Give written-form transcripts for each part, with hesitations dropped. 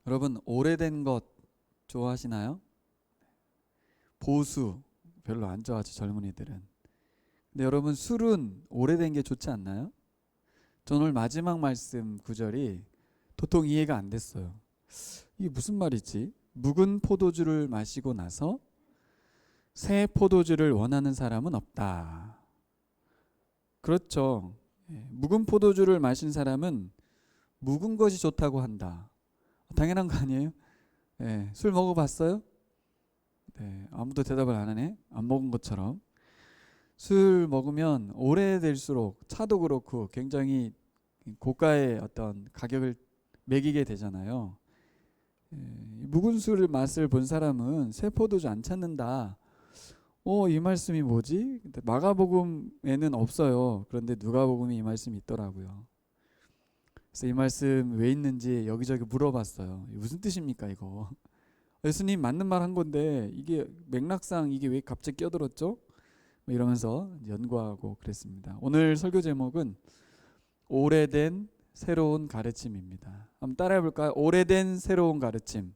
여러분 오래된 것 좋아하시나요? 보수 별로 안 좋아하죠, 젊은이들은. 근데 여러분 술은 오래된 게 좋지 않나요? 전 오늘 마지막 말씀 구절이 도통 이해가 안 됐어요. 이게 무슨 말이지? 묵은 포도주를 마시고 나서 새 포도주를 원하는 사람은 없다. 그렇죠. 묵은 포도주를 마신 사람은 묵은 것이 좋다고 한다. 당연한 거 아니에요? 술 먹어봤어요? 네, 아무도 대답을 안 하네. 안 먹은 것처럼. 술 먹으면 오래될수록 차도 그렇고 굉장히 고가의 어떤 가격을 매기게 되잖아요. 묵은 술 맛을 본 사람은 새 포도주 안 찾는다. 이 말씀이 뭐지? 근데 마가복음에는 없어요. 그런데 누가복음에 이 말씀이 있더라고요. 그래서 이 말씀 왜 있는지 여기저기 물어봤어요. 무슨 뜻입니까 이거? 예수님 맞는 말 한 건데 이게 맥락상 이게 왜 갑자기 끼어들었죠? 뭐 이러면서 연구하고 그랬습니다. 오늘 설교 제목은 오래된 새로운 가르침입니다. 한번 따라해 볼까요? 오래된 새로운 가르침.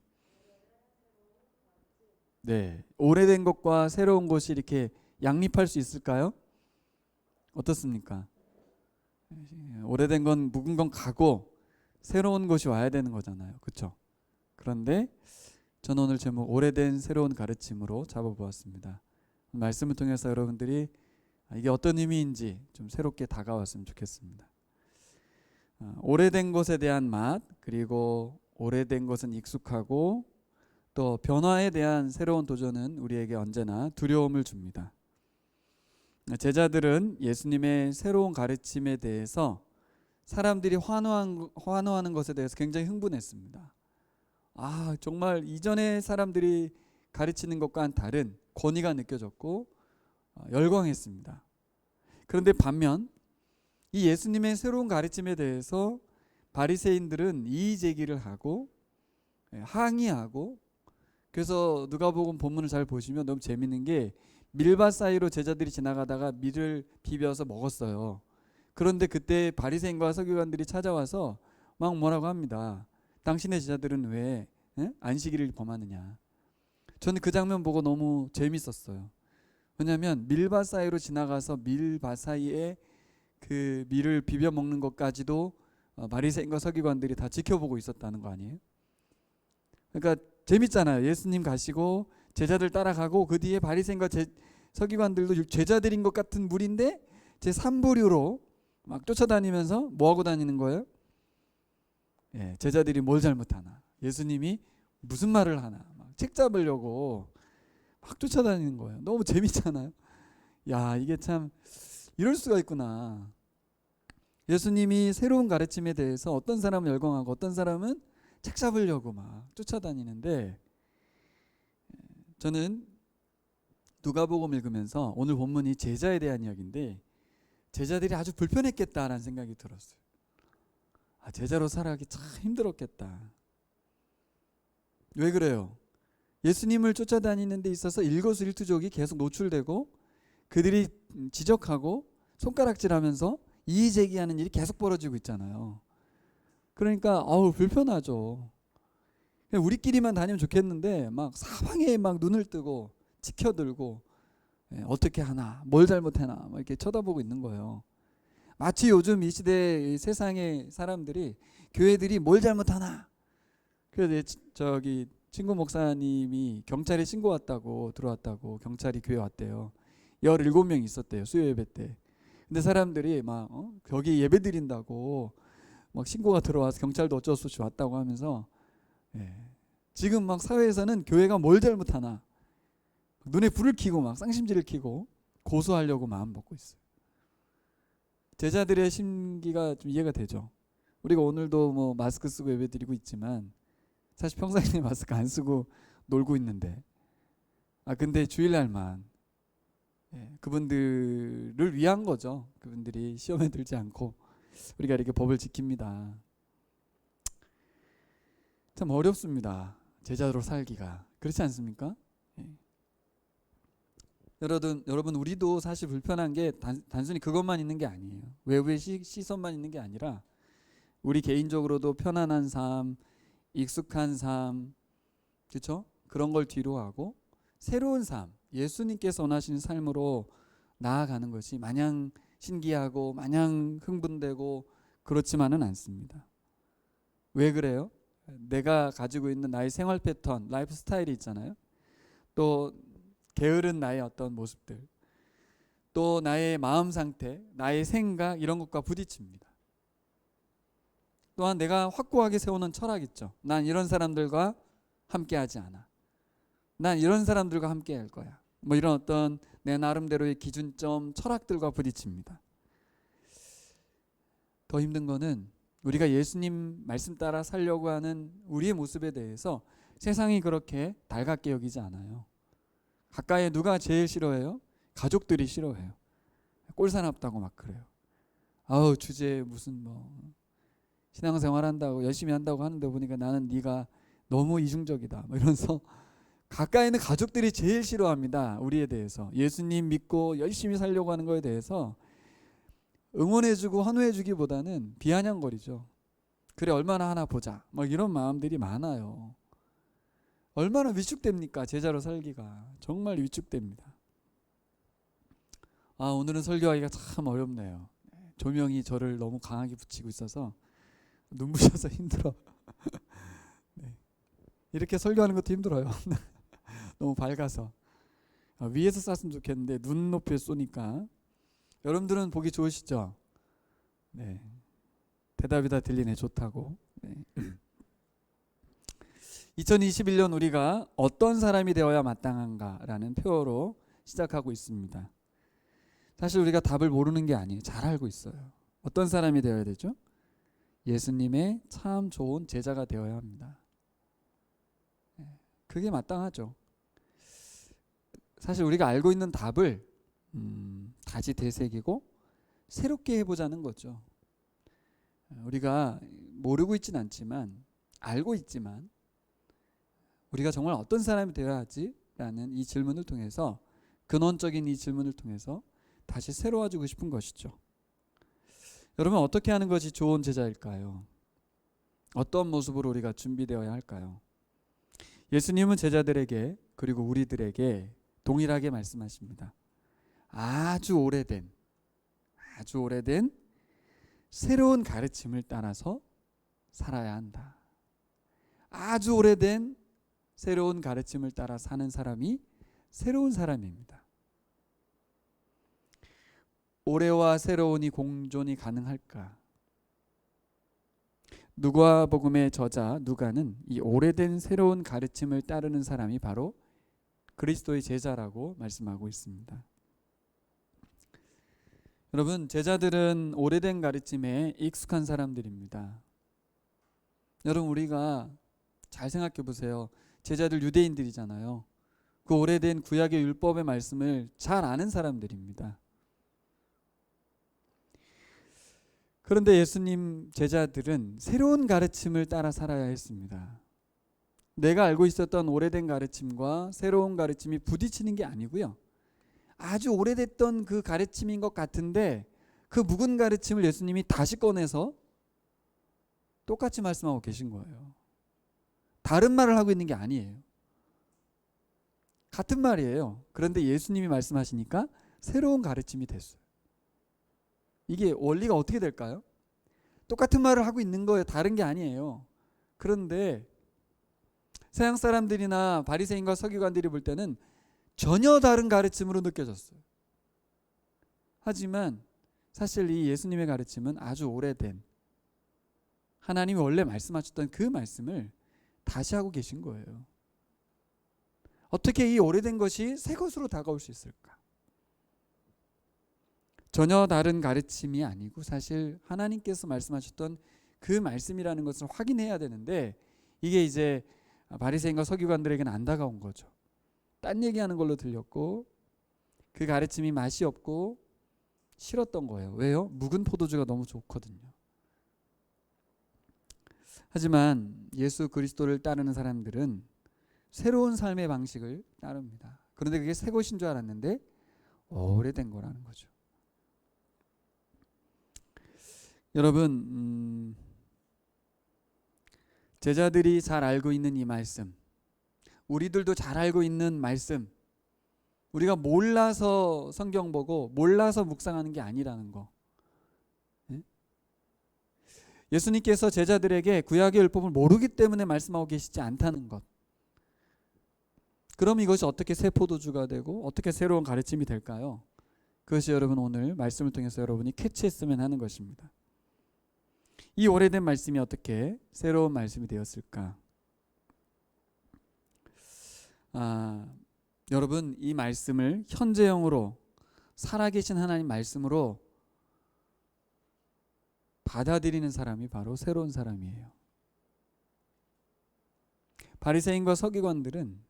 네, 오래된 것과 새로운 것이 이렇게 양립할 수 있을까요? 어떻습니까? 오래된 건 묵은 건 가고 새로운 것이 와야 되는 거잖아요. 그렇죠? 그런데 저는 오늘 제목 오래된 새로운 가르침으로 잡아보았습니다. 말씀을 통해서 여러분들이 이게 어떤 의미인지 좀 새롭게 다가왔으면 좋겠습니다. 오래된 것에 대한 맛, 그리고 오래된 것은 익숙하고 또 변화에 대한 새로운 도전은 우리에게 언제나 두려움을 줍니다. 제자들은 예수님의 새로운 가르침에 대해서 사람들이 환호하는 것에 대해서 굉장히 흥분했습니다. 정말 이전의 사람들이 가르치는 것과는 다른 권위가 느껴졌고 열광했습니다. 그런데 반면 이 예수님의 새로운 가르침에 대해서 바리새인들은 이의 제기를 하고 항의하고, 그래서 누가복음 본문을 잘 보시면 너무 재밌는 게 밀밭 사이로 제자들이 지나가다가 밀을 비벼서 먹었어요. 그런데 그때 바리새인과 서기관들이 찾아와서 막 뭐라고 합니다. 당신의 제자들은 왜 안식일을 범하느냐. 저는 그 장면 보고 너무 재밌었어요. 왜냐하면 밀밭 사이로 지나가서 밀밭 사이에 그 밀을 비벼 먹는 것까지도 바리새인과 서기관들이 다 지켜보고 있었다는 거 아니에요? 그러니까 재밌잖아요. 예수님 가시고 제자들 따라가고 그 뒤에 바리새인과 서기관들도 제자들인 것 같은 무리인데 제 3부류로 막 쫓아다니면서 뭐하고 다니는 거예요? 제자들이 뭘 잘못하나, 예수님이 무슨 말을 하나 막 책 잡으려고 막 쫓아다니는 거예요. 너무 재밌잖아요. 야, 이게 참 이럴 수가 있구나. 예수님이 새로운 가르침에 대해서 어떤 사람은 열광하고 어떤 사람은 책 잡으려고 막 쫓아다니는데, 저는 누가복음 읽으면서 오늘 본문이 제자에 대한 이야기인데 제자들이 아주 불편했겠다라는 생각이 들었어요. 제자로 살아가기 참 힘들었겠다. 왜 그래요? 예수님을 쫓아다니는 데 있어서 일거수일투족이 계속 노출되고 그들이 지적하고 손가락질하면서 이의제기하는 일이 계속 벌어지고 있잖아요. 그러니까 불편하죠. 우리끼리만 다니면 좋겠는데 막 사방에 막 눈을 뜨고 지켜들고 어떻게 하나, 뭘 잘못해나 막 이렇게 쳐다보고 있는 거예요. 마치 요즘 이 시대 세상의 사람들이 교회들이 뭘 잘못하나. 그래서 저기 친구 목사님이 경찰에 신고 왔다고 들어왔다고, 경찰이 교회 왔대요. 17명 있었대요, 수요 예배 때. 근데 사람들이 막 거기 예배 드린다고 막 신고가 들어와서 경찰도 어쩔 수 없이 왔다고 하면서 지금 막 사회에서는 교회가 뭘 잘못하나 눈에 불을 켜고 막 쌍심지를 켜고 고소하려고 마음 먹고 있어요. 제자들의 심기가 좀 이해가 되죠. 우리가 오늘도 뭐 마스크 쓰고 예배 드리고 있지만 사실 평상시에 마스크 안 쓰고 놀고 있는데 근데 주일날만 그분들을 위한 거죠. 그분들이 시험에 들지 않고 우리가 이렇게 법을 지킵니다. 참 어렵습니다. 제자로 살기가. 그렇지 않습니까? 여러분 우리도 사실 불편한 게 단순히 그것만 있는 게 아니에요. 외부의 시선만 있는 게 아니라 우리 개인적으로도 편안한 삶, 익숙한 삶, 그렇죠? 그런 걸 뒤로 하고 새로운 삶, 예수님께서 원하시는 삶으로 나아가는 것이 마냥 신기하고 마냥 흥분되고 그렇지만은 않습니다. 왜 그래요? 내가 가지고 있는 나의 생활 패턴, 라이프 스타일이 있잖아요. 또 게으른 나의 어떤 모습들, 또 나의 마음 상태, 나의 생각 이런 것과 부딪힙니다. 또한 내가 확고하게 세우는 철학 있죠. 난 이런 사람들과 함께하지 않아. 난 이런 사람들과 함께할 거야. 뭐 이런 어떤 내 나름대로의 기준점, 철학들과 부딪힙니다. 더 힘든 거는 우리가 예수님 말씀 따라 살려고 하는 우리의 모습에 대해서 세상이 그렇게 달갑게 여기지 않아요. 가까이에 누가 제일 싫어해요? 가족들이 싫어해요. 꼴사납다고 막 그래요. 아우 주제에 무슨 뭐 신앙생활 한다고 열심히 한다고 하는데 보니까 나는 네가 너무 이중적이다 뭐 이러면서 가까이 있는 가족들이 제일 싫어합니다. 우리에 대해서 예수님 믿고 열심히 살려고 하는 거에 대해서 응원해주고 환호해주기보다는 비아냥거리죠. 그래 얼마나 하나 보자 막 이런 마음들이 많아요. 얼마나 위축됩니까? 제자로 살기가 정말 위축됩니다. 오늘은 설교하기가 참 어렵네요. 조명이 저를 너무 강하게 비치고 있어서 눈부셔서 힘들어. 네. 이렇게 설교하는 것도 힘들어요. 너무 밝아서. 위에서 쐈으면 좋겠는데 눈높이에 쏘니까. 여러분들은 보기 좋으시죠? 네. 대답이 다 들리네. 좋다고. 네. 2021년 우리가 어떤 사람이 되어야 마땅한가라는 표어로 시작하고 있습니다. 사실 우리가 답을 모르는 게 아니에요. 잘 알고 있어요. 어떤 사람이 되어야 되죠? 예수님의 참 좋은 제자가 되어야 합니다. 그게 마땅하죠. 사실 우리가 알고 있는 답을 다시 되새기고 새롭게 해보자는 거죠. 우리가 모르고 있진 않지만 알고 있지만 우리가 정말 어떤 사람이 되어야 하지? 라는 이 질문을 통해서 근원적인 이 질문을 통해서 다시 새로워지고 싶은 것이죠. 여러분 어떻게 하는 것이 좋은 제자일까요? 어떤 모습으로 우리가 준비되어야 할까요? 예수님은 제자들에게 그리고 우리들에게 동일하게 말씀하십니다. 아주 오래된 새로운 가르침을 따라서 살아야 한다. 아주 오래된 새로운 가르침을 따라 사는 사람이 새로운 사람입니다. 오래와 새로운이 공존이 가능할까? 누가복음의 저자 누가는 이 오래된 새로운 가르침을 따르는 사람이 바로 그리스도의 제자라고 말씀하고 있습니다. 여러분 제자들은 오래된 가르침에 익숙한 사람들입니다. 여러분 우리가 잘 생각해 보세요. 제자들 유대인들이잖아요. 그 오래된 구약의 율법의 말씀을 잘 아는 사람들입니다. 그런데 예수님 제자들은 새로운 가르침을 따라 살아야 했습니다. 내가 알고 있었던 오래된 가르침과 새로운 가르침이 부딪히는 게 아니고요. 아주 오래됐던 그 가르침인 것 같은데 그 묵은 가르침을 예수님이 다시 꺼내서 똑같이 말씀하고 계신 거예요. 다른 말을 하고 있는 게 아니에요. 같은 말이에요. 그런데 예수님이 말씀하시니까 새로운 가르침이 됐어요. 이게 원리가 어떻게 될까요? 똑같은 말을 하고 있는 거예요. 다른 게 아니에요. 그런데 서양 사람들이나 바리새인과 서기관들이 볼 때는 전혀 다른 가르침으로 느껴졌어요. 하지만 사실 이 예수님의 가르침은 아주 오래된 하나님이 원래 말씀하셨던 그 말씀을 다시 하고 계신 거예요. 어떻게 이 오래된 것이 새 것으로 다가올 수 있을까? 전혀 다른 가르침이 아니고 사실 하나님께서 말씀하셨던 그 말씀이라는 것을 확인해야 되는데 이게 이제 바리새인과 서기관들에게는 안 다가온 거죠. 딴 얘기하는 걸로 들렸고 그 가르침이 맛이 없고 싫었던 거예요. 왜요? 묵은 포도주가 너무 좋거든요. 하지만 예수 그리스도를 따르는 사람들은 새로운 삶의 방식을 따릅니다. 그런데 그게 새 것인 줄 알았는데 오래된 거라는 거죠. 여러분 제자들이 잘 알고 있는 이 말씀, 우리들도 잘 알고 있는 말씀, 우리가 몰라서 성경 보고 몰라서 묵상하는 게 아니라는 거. 예수님께서 제자들에게 구약의 율법을 모르기 때문에 말씀하고 계시지 않다는 것. 그럼 이것이 어떻게 새 포도주가 되고 어떻게 새로운 가르침이 될까요? 그것이 여러분 오늘 말씀을 통해서 여러분이 캐치했으면 하는 것입니다. 이 오래된 말씀이 어떻게 새로운 말씀이 되었을까? 여러분 이 말씀을 현재형으로 살아계신 하나님 말씀으로 받아들이는 사람이 바로 새로운 사람이에요. 바리새인과 서기관들은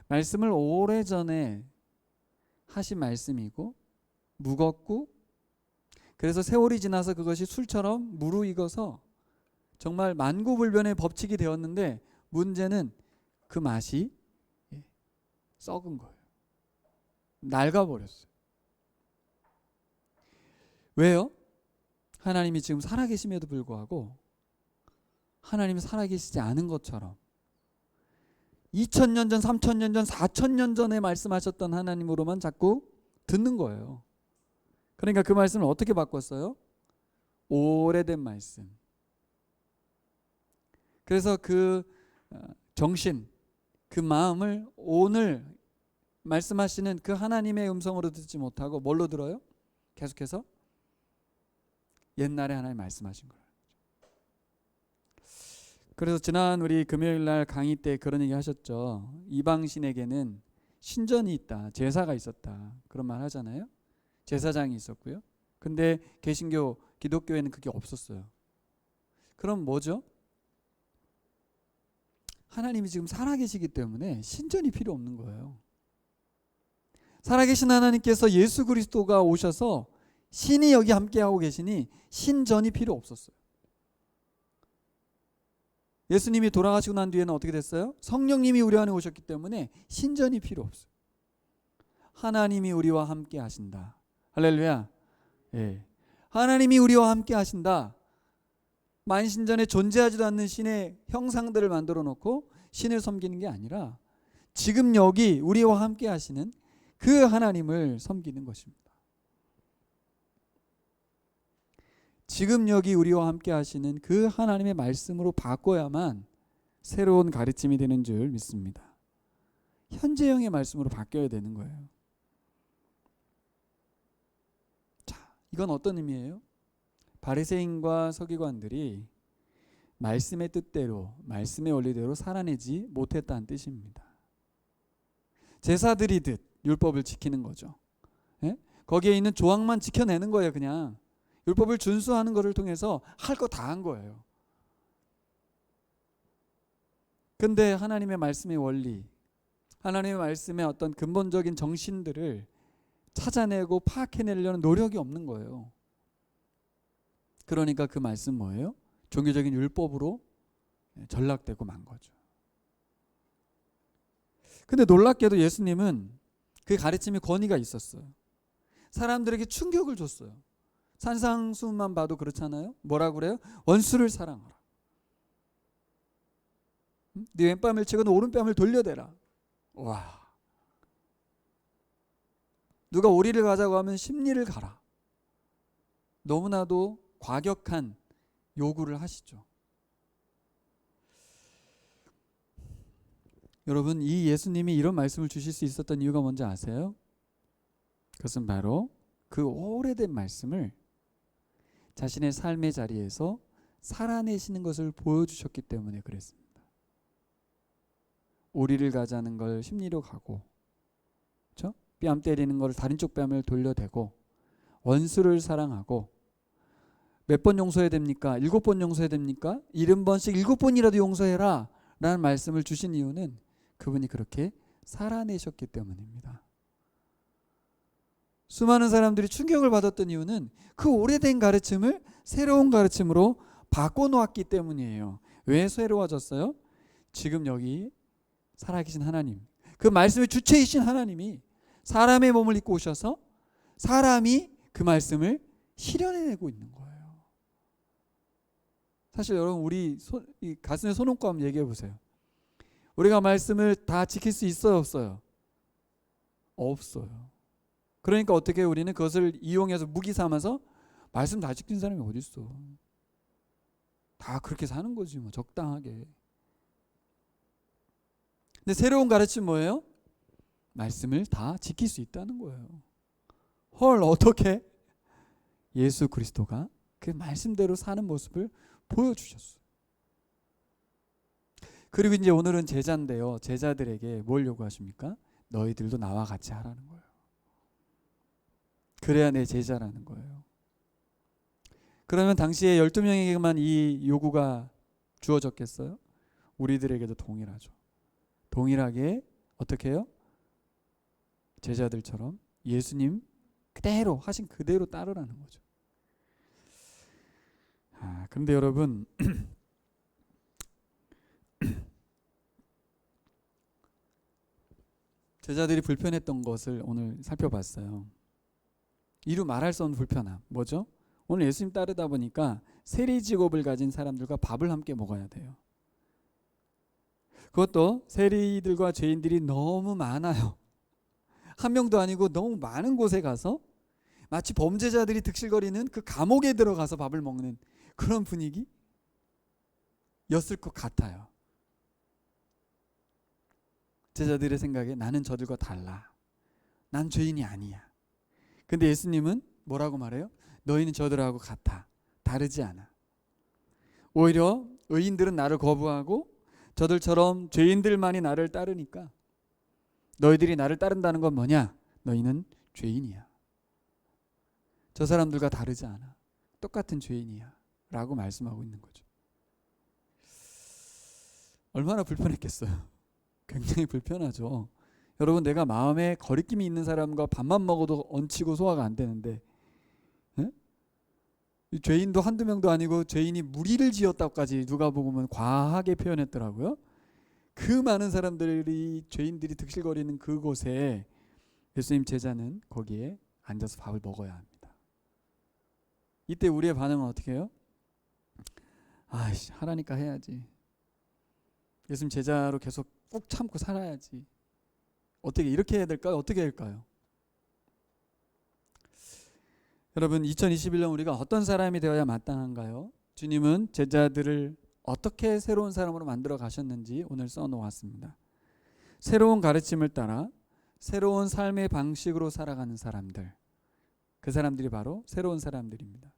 말씀을 오래전에 하신 말씀이고 무겁고 그래서 세월이 지나서 그것이 술처럼 무르익어서 정말 만고불변의 법칙이 되었는데 문제는 그 맛이 썩은 거예요. 낡아버렸어요. 왜요? 하나님이 지금 살아계심에도 불구하고 하나님이 살아계시지 않은 것처럼 2000년 전, 3000년 전, 4000년 전에 말씀하셨던 하나님으로만 자꾸 듣는 거예요. 그러니까 그 말씀을 어떻게 바꿨어요? 오래된 말씀. 그래서 그 정신, 그 마음을 오늘 말씀하시는 그 하나님의 음성으로 듣지 못하고 뭘로 들어요? 계속해서 옛날에 하나님 말씀하신 거예요. 그래서 지난 우리 금요일날 강의 때 그런 얘기 하셨죠. 이방신에게는 신전이 있다, 제사가 있었다, 그런 말 하잖아요. 제사장이 있었고요. 근데 개신교, 기독교에는 그게 없었어요. 그럼 뭐죠? 하나님이 지금 살아계시기 때문에 신전이 필요 없는 거예요. 살아계신 하나님께서 예수 그리스도가 오셔서 신이 여기 함께하고 계시니 신전이 필요 없었어요. 예수님이 돌아가시고 난 뒤에는 어떻게 됐어요? 성령님이 우리 안에 오셨기 때문에 신전이 필요 없어요. 하나님이 우리와 함께 하신다. 할렐루야. 예. 하나님이 우리와 함께 하신다. 만신전에 존재하지도 않는 신의 형상들을 만들어 놓고 신을 섬기는 게 아니라 지금 여기 우리와 함께 하시는 그 하나님을 섬기는 것입니다. 지금 여기 우리와 함께 하시는 그 하나님의 말씀으로 바꿔야만 새로운 가르침이 되는 줄 믿습니다. 현재형의 말씀으로 바뀌어야 되는 거예요. 자, 이건 어떤 의미예요? 바리새인과 서기관들이 말씀의 뜻대로, 말씀의 원리대로 살아내지 못했다는 뜻입니다. 제사드리듯 율법을 지키는 거죠. 예? 거기에 있는 조항만 지켜내는 거예요. 그냥 율법을 준수하는 것을 통해서 할 거 다 한 거예요. 근데 하나님의 말씀의 원리, 하나님의 말씀의 어떤 근본적인 정신들을 찾아내고 파악해내려는 노력이 없는 거예요. 그러니까 그 말씀 뭐예요? 종교적인 율법으로 전락되고 만 거죠. 근데 놀랍게도 예수님은 그 가르침의 권위가 있었어요. 사람들에게 충격을 줬어요. 산상수만 봐도 그렇잖아요. 뭐라 그래요? 원수를 사랑하라. 네 왼뺨을 치고 오른뺨을 돌려대라. 와. 누가 오리를 가자고 하면 십리를 가라. 너무나도 과격한 요구를 하시죠. 여러분, 이 예수님이 이런 말씀을 주실 수 있었던 이유가 뭔지 아세요? 그것은 바로 그 오래된 말씀을 자신의 삶의 자리에서 살아내시는 것을 보여주셨기 때문에 그랬습니다. 오리를 가자는 걸 십리로 가고, 그렇죠? 뺨 때리는 걸 다른 쪽 뺨을 돌려대고, 원수를 사랑하고, 몇 번 용서해야 됩니까? 7번 용서해야 됩니까? 70번씩 7번이라도 용서해라 라는 말씀을 주신 이유는 그분이 그렇게 살아내셨기 때문입니다. 수많은 사람들이 충격을 받았던 이유는 그 오래된 가르침을 새로운 가르침으로 바꿔놓았기 때문이에요. 왜 새로워졌어요? 지금 여기 살아계신 하나님, 그 말씀의 주체이신 하나님이 사람의 몸을 입고 오셔서 사람이 그 말씀을 실현해내고 있는 거예요. 사실 여러분 우리 이 가슴에 손 얹고 한번 얘기해 보세요. 우리가 말씀을 다 지킬 수 있어요, 없어요? 없어요. 그러니까 어떻게 우리는 그것을 이용해서 무기 삼아서 말씀 다 지킨 사람이 어디 있어? 다 그렇게 사는 거지 뭐, 적당하게. 근데 새로운 가르침 뭐예요? 말씀을 다 지킬 수 있다는 거예요. 헐, 어떻게? 예수 그리스도가 그 말씀대로 사는 모습을 보여주셨어요. 그리고 이제 오늘은 제자인데요. 제자들에게 뭘 요구하십니까? 너희들도 나와 같이 하라는 거예요. 그래야 내 제자라는 거예요. 그러면 당시에 12명에게만 이 요구가 주어졌겠어요? 우리들에게도 동일하죠. 동일하게 어떻게 해요? 제자들처럼 예수님 그대로 하신 그대로 따르라는 거죠. 그런데 여러분 제자들이 불편했던 것을 오늘 살펴봤어요. 이루 말할 수 없는 불편함. 뭐죠? 오늘 예수님 따르다 보니까 세리 직업을 가진 사람들과 밥을 함께 먹어야 돼요. 그것도 세리들과 죄인들이 너무 많아요. 한 명도 아니고 너무 많은 곳에 가서 마치 범죄자들이 득실거리는 그 감옥에 들어가서 밥을 먹는 그런 분위기였을 것 같아요. 제자들의 생각에 나는 저들과 달라. 난 죄인이 아니야. 근데 예수님은 뭐라고 말해요? 너희는 저들하고 같아. 다르지 않아. 오히려 의인들은 나를 거부하고 저들처럼 죄인들만이 나를 따르니까 너희들이 나를 따른다는 건 뭐냐? 너희는 죄인이야. 저 사람들과 다르지 않아. 똑같은 죄인이야. 라고 말씀하고 있는 거죠. 얼마나 불편했겠어요. 굉장히 불편하죠. 여러분, 내가 마음에 거리낌이 있는 사람과 밥만 먹어도 얹히고 소화가 안 되는데, 이 죄인도 한두 명도 아니고 죄인이 무리를 지었다고까지 누가 보면 과하게 표현했더라고요. 그 많은 사람들이, 죄인들이 득실거리는 그곳에 예수님 제자는 거기에 앉아서 밥을 먹어야 합니다. 이때 우리의 반응은 어떻게 해요? 아이씨, 하라니까 해야지. 예수님 제자로 계속 꾹 참고 살아야지. 어떻게 이렇게 해야 될까요? 어떻게 할까요? 여러분, 2021년 우리가 어떤 사람이 되어야 마땅한가요? 주님은 제자들을 어떻게 새로운 사람으로 만들어 가셨는지 오늘 써놓았습니다. 새로운 가르침을 따라 새로운 삶의 방식으로 살아가는 사람들, 그 사람들이 바로 새로운 사람들입니다.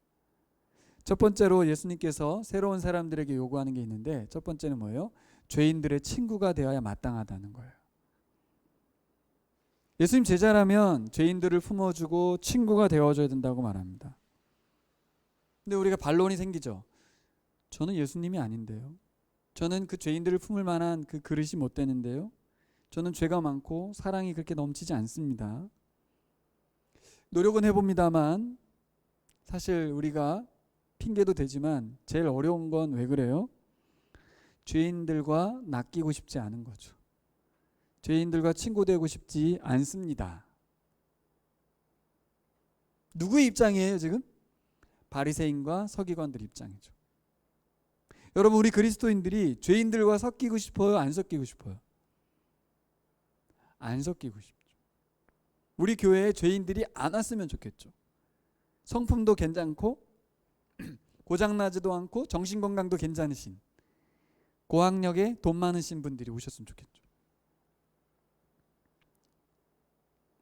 첫 번째로 예수님께서 새로운 사람들에게 요구하는 게 있는데, 첫 번째는 뭐예요? 죄인들의 친구가 되어야 마땅하다는 거예요. 예수님 제자라면 죄인들을 품어주고 친구가 되어줘야 된다고 말합니다. 근데 우리가 반론이 생기죠. 저는 예수님이 아닌데요. 저는 그 죄인들을 품을 만한 그 그릇이 못 되는데요. 저는 죄가 많고 사랑이 그렇게 넘치지 않습니다. 노력은 해봅니다만 사실 우리가 핑계도 되지만 제일 어려운 건 왜 그래요? 죄인들과 낚이고 싶지 않은 거죠. 죄인들과 친구 되고 싶지 않습니다. 누구의 입장이에요 지금? 바리새인과 서기관들 입장이죠. 여러분, 우리 그리스도인들이 죄인들과 섞이고 싶어요? 안 섞이고 싶어요? 안 섞이고 싶죠. 우리 교회에 죄인들이 안 왔으면 좋겠죠. 성품도 괜찮고 고장나지도 않고 정신건강도 괜찮으신, 고학력에 돈 많으신 분들이 오셨으면 좋겠죠.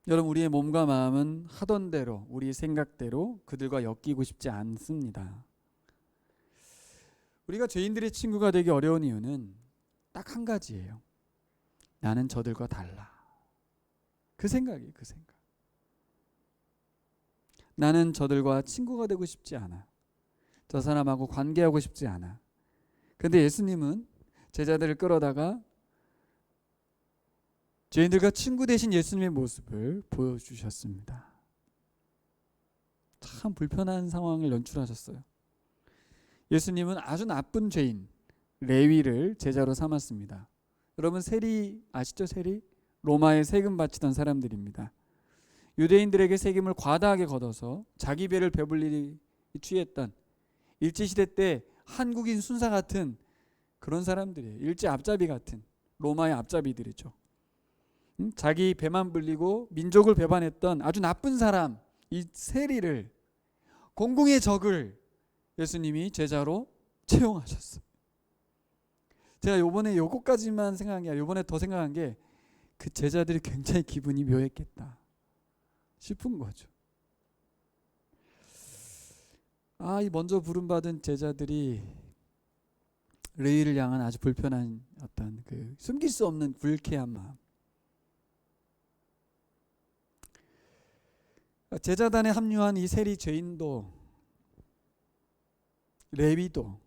여러분, 우리의 몸과 마음은 하던 대로, 우리 생각대로 그들과 엮이고 싶지 않습니다. 우리가 죄인들의 친구가 되기 어려운 이유는 딱 한 가지예요. 나는 저들과 달라. 그 생각이에요. 그 생각. 나는 저들과 친구가 되고 싶지 않아. 저 사람하고 관계하고 싶지 않아. 그런데 예수님은 제자들을 끌어다가 죄인들과 친구 되신 예수님의 모습을 보여주셨습니다. 참 불편한 상황을 연출하셨어요. 예수님은 아주 나쁜 죄인 레위를 제자로 삼았습니다. 여러분, 세리 아시죠? 세리? 로마에 세금 바치던 사람들입니다. 유대인들에게 세금을 과다하게 걷어서 자기 배를 배불리 취했던, 일제시대 때 한국인 순사 같은 그런 사람들이에요. 일제 앞잡이 같은 로마의 앞잡이들이죠. 자기 배만 불리고 민족을 배반했던 아주 나쁜 사람, 이 세리를, 공공의 적을 예수님이 제자로 채용하셨어요. 제가 요번에 요거까지만 생각한 게 아니라 요번에 더 생각한 게 그 제자들이 굉장히 기분이 묘했겠다 싶은 거죠. 이 먼저 부름받은 제자들이 레위를 향한 아주 불편한 어떤 그 숨길 수 없는 불쾌한 마음. 제자단에 합류한 이 세리 죄인도 레위도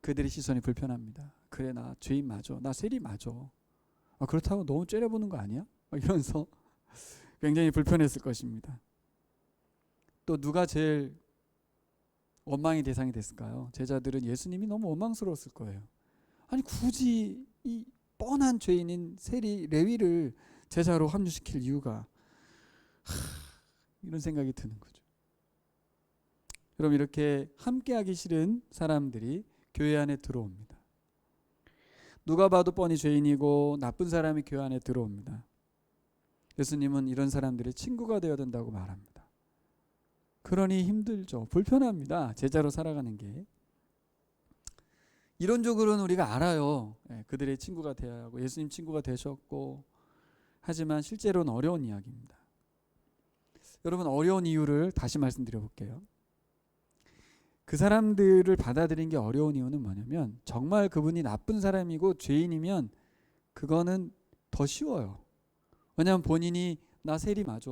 그들의 시선이 불편합니다. 그래, 나 죄인 맞아, 나 세리 맞아. 그렇다고 너무 째려보는 거 아니야? 이러면서 굉장히 불편했을 것입니다. 또 누가 제일 원망의 대상이 됐을까요? 제자들은 예수님이 너무 원망스러웠을 거예요. 아니 굳이 이 뻔한 죄인인 세리 레위를 제자로 합류시킬 이유가 이런 생각이 드는 거죠. 그럼 이렇게 함께하기 싫은 사람들이 교회 안에 들어옵니다. 누가 봐도 뻔히 죄인이고 나쁜 사람이 교회 안에 들어옵니다. 예수님은 이런 사람들의 친구가 되어야 된다고 말합니다. 그러니 힘들죠. 불편합니다. 제자로 살아가는 게. 이론적으로는 우리가 알아요. 그들의 친구가 되어야 하고 예수님 친구가 되셨고, 하지만 실제로는 어려운 이야기입니다. 여러분, 어려운 이유를 다시 말씀드려 볼게요. 그 사람들을 받아들인 게 어려운 이유는 뭐냐면, 정말 그분이 나쁜 사람이고 죄인이면 그거는 더 쉬워요. 왜냐하면 본인이 나 세리 맞아,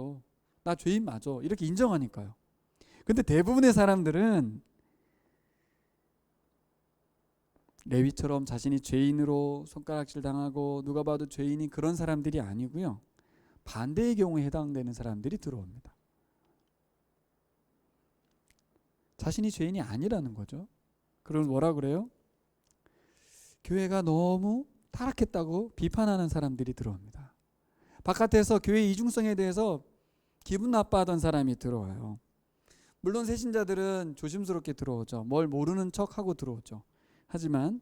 나 죄인 맞아, 이렇게 인정하니까요. 근데 대부분의 사람들은 레위처럼 자신이 죄인으로 손가락질 당하고 누가 봐도 죄인이 그런 사람들이 아니고요. 반대의 경우에 해당되는 사람들이 들어옵니다. 자신이 죄인이 아니라는 거죠. 그럼 뭐라 그래요? 교회가 너무 타락했다고 비판하는 사람들이 들어옵니다. 바깥에서 교회 이중성에 대해서 기분 나빠하던 사람이 들어와요. 물론 새신자들은 조심스럽게 들어오죠. 뭘 모르는 척하고 들어오죠. 하지만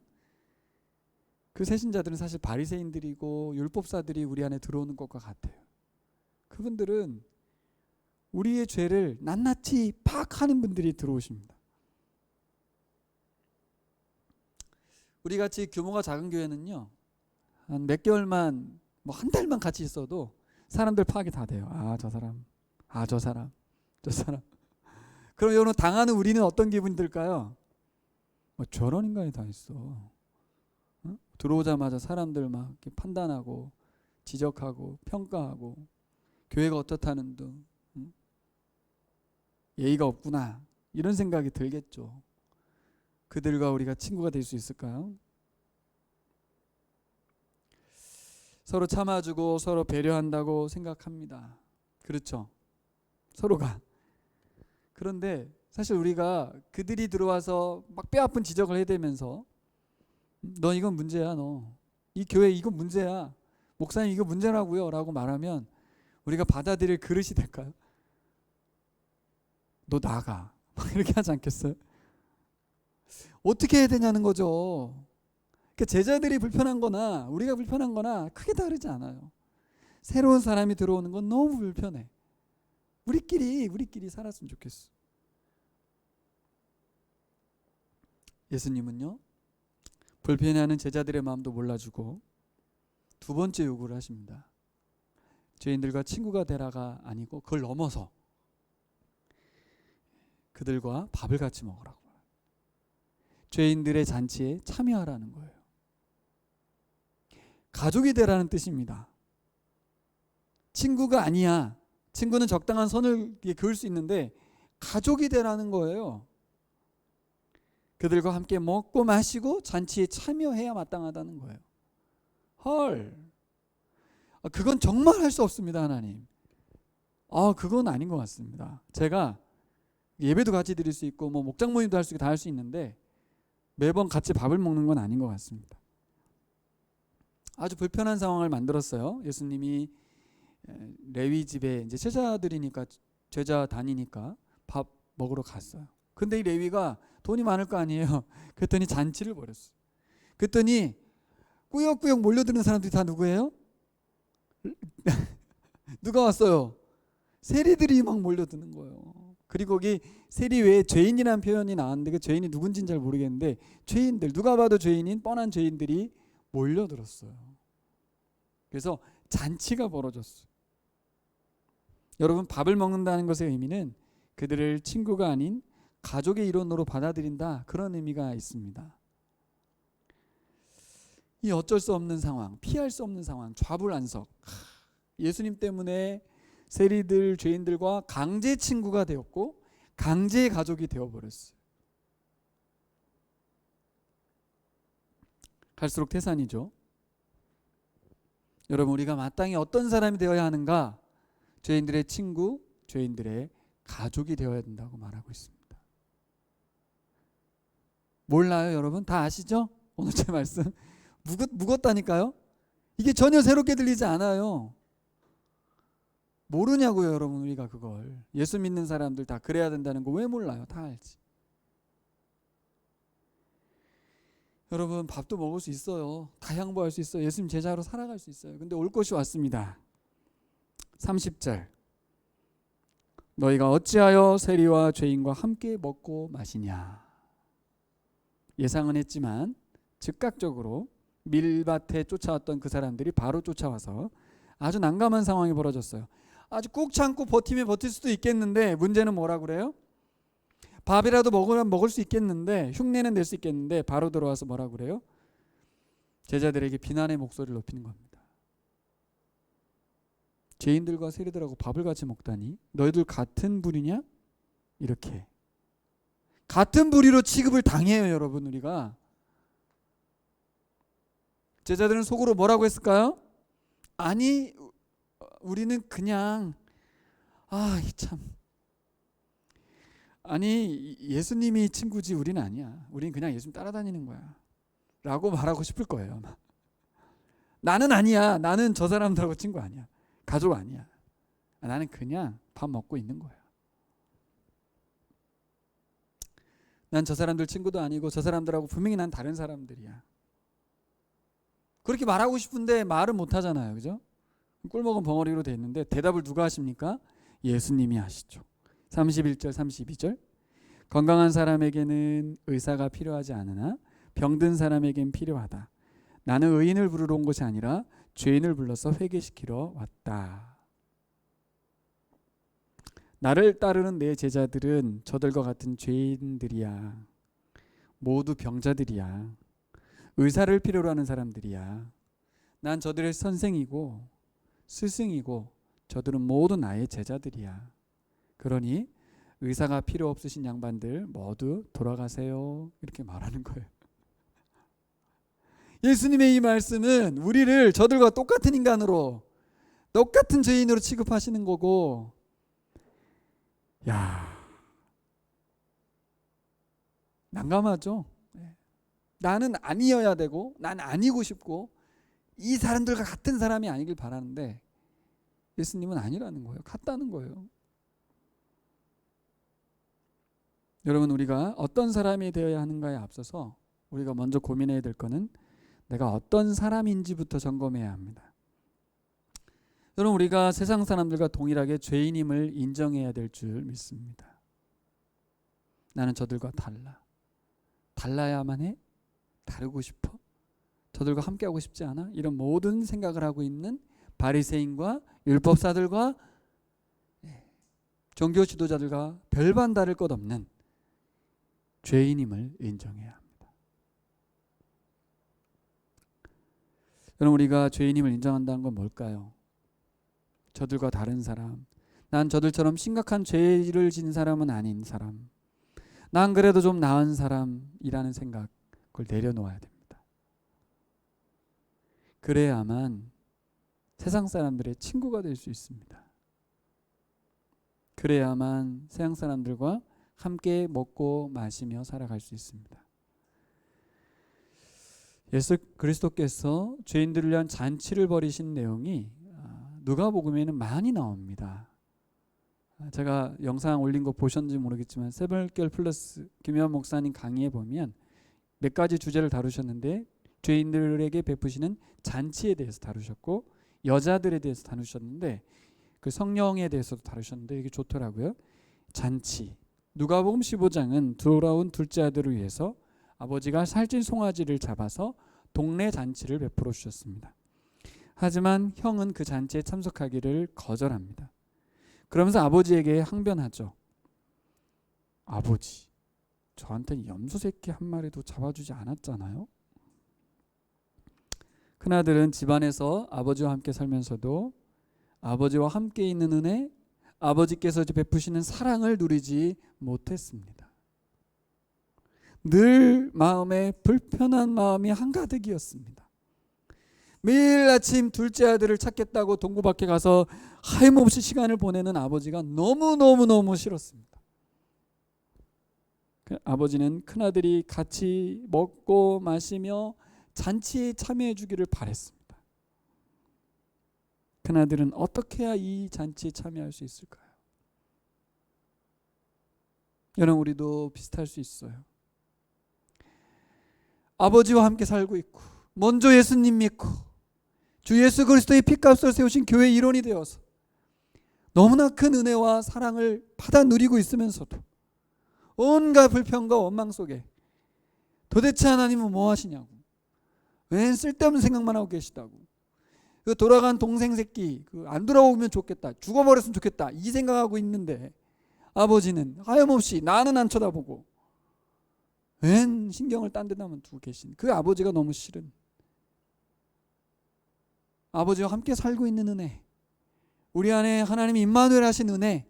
그 새신자들은 사실 바리새인들이고 율법사들이 우리 안에 들어오는 것과 같아요. 그분들은 우리의 죄를 낱낱이 파악하는 분들이 들어오십니다. 우리같이 규모가 작은 교회는요, 한 몇 개월만, 한 달만 같이 있어도 사람들 파악이 다 돼요. 저 사람, 저 사람, 저 사람. 그럼 여러분, 당하는 우리는 어떤 기분이 들까요? 저런 인간이 다 있어. 들어오자마자 사람들 막 이렇게 판단하고 지적하고 평가하고 교회가 어떻다는 둥, 예의가 없구나, 이런 생각이 들겠죠. 그들과 우리가 친구가 될 수 있을까요? 서로 참아주고 서로 배려한다고 생각합니다. 그렇죠? 서로가. 그런데 사실 우리가 그들이 들어와서 막 뼈아픈 지적을 해대면서 너 이건 문제야, 너 이 교회 이건 문제야, 목사님 이거 문제라고요 라고 말하면 우리가 받아들일 그릇이 될까요? 너 나가 이렇게 하지 않겠어요? 어떻게 해야 되냐는 거죠. 그러니까 제자들이 불편한 거나 우리가 불편한 거나 크게 다르지 않아요. 새로운 사람이 들어오는 건 너무 불편해. 우리끼리 살았으면 좋겠어. 예수님은요, 불편해하는 제자들의 마음도 몰라주고 두 번째 요구를 하십니다. 죄인들과 친구가 되라가 아니고 그걸 넘어서 그들과 밥을 같이 먹으라고. 죄인들의 잔치에 참여하라는 거예요. 가족이 되라는 뜻입니다. 친구가 아니야. 친구는 적당한 선을 그을 수 있는데 가족이 되라는 거예요. 그들과 함께 먹고 마시고 잔치에 참여해야 마땅하다는 거예요. 헐, 그건 정말 할 수 없습니다, 하나님. 그건 아닌 것 같습니다. 제가 예배도 같이 드릴 수 있고 목장 모임도 할 수 있고 다 할 수 있는데 매번 같이 밥을 먹는 건 아닌 것 같습니다. 아주 불편한 상황을 만들었어요. 예수님이 레위 집에 이제 제자들이니까, 제자 다니니까 밥 먹으러 갔어요. 근데 이 레위가 돈이 많을 거 아니에요. 그랬더니 잔치를 벌였어요. 그랬더니 꾸역꾸역 몰려드는 사람들이 다 누구예요? 누가 왔어요? 세리들이 막 몰려드는 거예요. 그리고 거기 세리 외에 죄인이라는 표현이 나왔는데 그 죄인이 누군지는 잘 모르겠는데 죄인들, 누가 봐도 죄인인 뻔한 죄인들이 몰려들었어요. 그래서 잔치가 벌어졌어요. 여러분, 밥을 먹는다는 것의 의미는 그들을 친구가 아닌 가족의 일원으로 받아들인다, 그런 의미가 있습니다. 이 어쩔 수 없는 상황, 피할 수 없는 상황, 좌불안석, 예수님 때문에 세리들, 죄인들과 강제 친구가 되었고 강제 가족이 되어버렸어요. 갈수록 태산이죠. 여러분, 우리가 마땅히 어떤 사람이 되어야 하는가? 죄인들의 친구, 죄인들의 가족이 되어야 된다고 말하고 있습니다. 몰라요, 여러분? 다 아시죠? 오늘 제 말씀 묵었다니까요. 이게 전혀 새롭게 들리지 않아요. 모르냐고요, 여러분. 우리가 그걸, 예수 믿는 사람들 다 그래야 된다는 거 왜 몰라요? 다 알지. 여러분, 밥도 먹을 수 있어요. 다 양보할 수 있어요. 예수님 제자로 살아갈 수 있어요. 근데 올 것이 왔습니다. 30절, 너희가 어찌하여 세리와 죄인과 함께 먹고 마시냐. 예상은 했지만 즉각적으로 밀밭에 쫓아왔던 그 사람들이 바로 쫓아와서 아주 난감한 상황이 벌어졌어요. 아주 꾹 참고 버티면 버틸 수도 있겠는데 문제는 뭐라 그래요? 밥이라도 먹을 수 있겠는데, 흉내는 낼 수 있겠는데 바로 들어와서 뭐라 그래요? 제자들에게 비난의 목소리를 높이는 겁니다. 죄인들과 세리들하고 밥을 같이 먹다니 너희들 같은 부리냐? 이렇게 같은 부리로 취급을 당해요, 여러분. 우리가 제자들은 속으로 뭐라고 했을까요? 아니, 우리는 그냥 참, 아니 예수님이 친구지 우리는 아니야. 우리는 그냥 예수님 따라다니는 거야 라고 말하고 싶을 거예요. 나는 아니야. 나는 저 사람들하고 친구 아니야. 가족 아니야. 나는 그냥 밥 먹고 있는 거야. 난 저 사람들 친구도 아니고 저 사람들하고 분명히 난 다른 사람들이야. 그렇게 말하고 싶은데 말은 못 하잖아요. 그죠? 꿀먹은 벙어리로 돼 있는데 대답을 누가 하십니까? 예수님이 하시죠. 31절 32절, 건강한 사람에게는 의사가 필요하지 않으나 병든 사람에겐 필요하다. 나는 의인을 부르러 온 것이 아니라 죄인을 불러서 회개시키러 왔다. 나를 따르는 내 제자들은 저들과 같은 죄인들이야. 모두 병자들이야. 의사를 필요로 하는 사람들이야. 난 저들의 선생이고 스승이고 저들은 모두 나의 제자들이야. 그러니 의사가 필요 없으신 양반들 모두 돌아가세요. 이렇게 말하는 거예요. 예수님의 이 말씀은 우리를 저들과 똑같은 인간으로, 똑같은 죄인으로 취급하시는 거고, 야, 난감하죠. 나는 아니어야 되고 난 아니고 싶고 이 사람들과 같은 사람이 아니길 바라는데 예수님은 아니라는 거예요. 같다는 거예요. 여러분, 우리가 어떤 사람이 되어야 하는가에 앞서서 우리가 먼저 고민해야 될 것은 내가 어떤 사람인지부터 점검해야 합니다. 여러분, 우리가 세상 사람들과 동일하게 죄인임을 인정해야 될 줄 믿습니다. 나는 저들과 달라야만 해? 다르고 싶어? 저들과 함께하고 싶지 않아? 이런 모든 생각을 하고 있는 바리새인과 율법사들과 종교 지도자들과 별반 다를 것 없는 죄인임을 인정해야 합니다. 여러분, 우리가 죄인임을 인정한다는 건 뭘까요? 저들과 다른 사람, 난 저들처럼 심각한 죄를 지은 사람은 아닌 사람, 난 그래도 좀 나은 사람이라는 생각, 그걸 내려놓아야 됩니다. 그래야만 세상 사람들의 친구가 될 수 있습니다. 그래야만 세상 사람들과 함께 먹고 마시며 살아갈 수 있습니다. 예수 그리스도께서 죄인들을 위한 잔치를 벌이신 내용이 누가복음에는 많이 나옵니다. 제가 영상 올린 거 보셨는지 모르겠지만 세븐결 플러스 김혜원 목사님 강의에 보면 몇 가지 주제를 다루셨는데 죄인들에게 베푸시는 잔치에 대해서 다루셨고 여자들에 대해서 다루셨는데 그 성령에 대해서도 다루셨는데 이게 좋더라고요. 잔치. 누가복음 15장은 돌아온 둘째 아들을 위해서 아버지가 살찐 송아지를 잡아서 동네 잔치를 베풀어 주셨습니다. 하지만 형은 그 잔치에 참석하기를 거절합니다. 그러면서 아버지에게 항변하죠. 아버지, 저한테는 염소 새끼 한 마리도 잡아주지 않았잖아요. 큰아들은 집안에서 아버지와 함께 살면서도 아버지와 함께 있는 은혜, 아버지께서 베푸시는 사랑을 누리지 못했습니다. 늘 마음에 불편한 마음이 한가득이었습니다. 매일 아침 둘째 아들을 찾겠다고 동구 밖에 가서 하염없이 시간을 보내는 아버지가 너무너무 싫었습니다. 아버지는 큰아들이 같이 먹고 마시며 잔치에 참여해 주기를 바랬습니다. 큰아들은 어떻게 해야 이 잔치에 참여할 수 있을까요? 여러분, 우리도 비슷할 수 있어요. 아버지와 함께 살고 있고 먼저 예수님 믿고 주 예수 그리스도의 피값을 세우신 교회 일원이 되어서 너무나 큰 은혜와 사랑을 받아 누리고 있으면서도 온갖 불평과 원망 속에 도대체 하나님은 뭐 하시냐고, 웬 쓸데없는 생각만 하고 계시다고, 그 돌아간 동생 새끼 안 돌아오면 좋겠다, 죽어버렸으면 좋겠다 이 생각하고 있는데 아버지는 하염없이 나는 안 쳐다보고 웬 신경을 딴 데다만 두고 계신 그 아버지가 너무 싫은, 아버지와 함께 살고 있는 은혜, 우리 안에 하나님이 임마누엘 하신 은혜,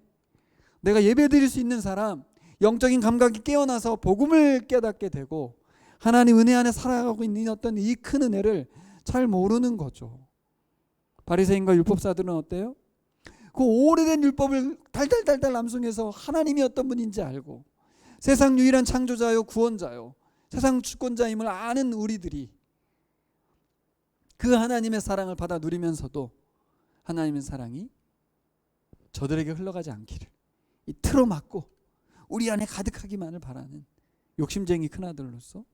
내가 예배드릴 수 있는 사람, 영적인 감각이 깨어나서 복음을 깨닫게 되고 하나님 은혜 안에 살아가고 있는 어떤 이 큰 은혜를 잘 모르는 거죠. 바리새인과 율법사들은 어때요? 그 오래된 율법을 달달달달 암송해서 하나님이 어떤 분인지 알고 세상 유일한 창조자요 구원자요 세상 주권자임을 아는 우리들이 그 하나님의 사랑을 받아 누리면서도 하나님의 사랑이 저들에게 흘러가지 않기를 이 틀어막고 우리 안에 가득하기만을 바라는 욕심쟁이 큰아들로서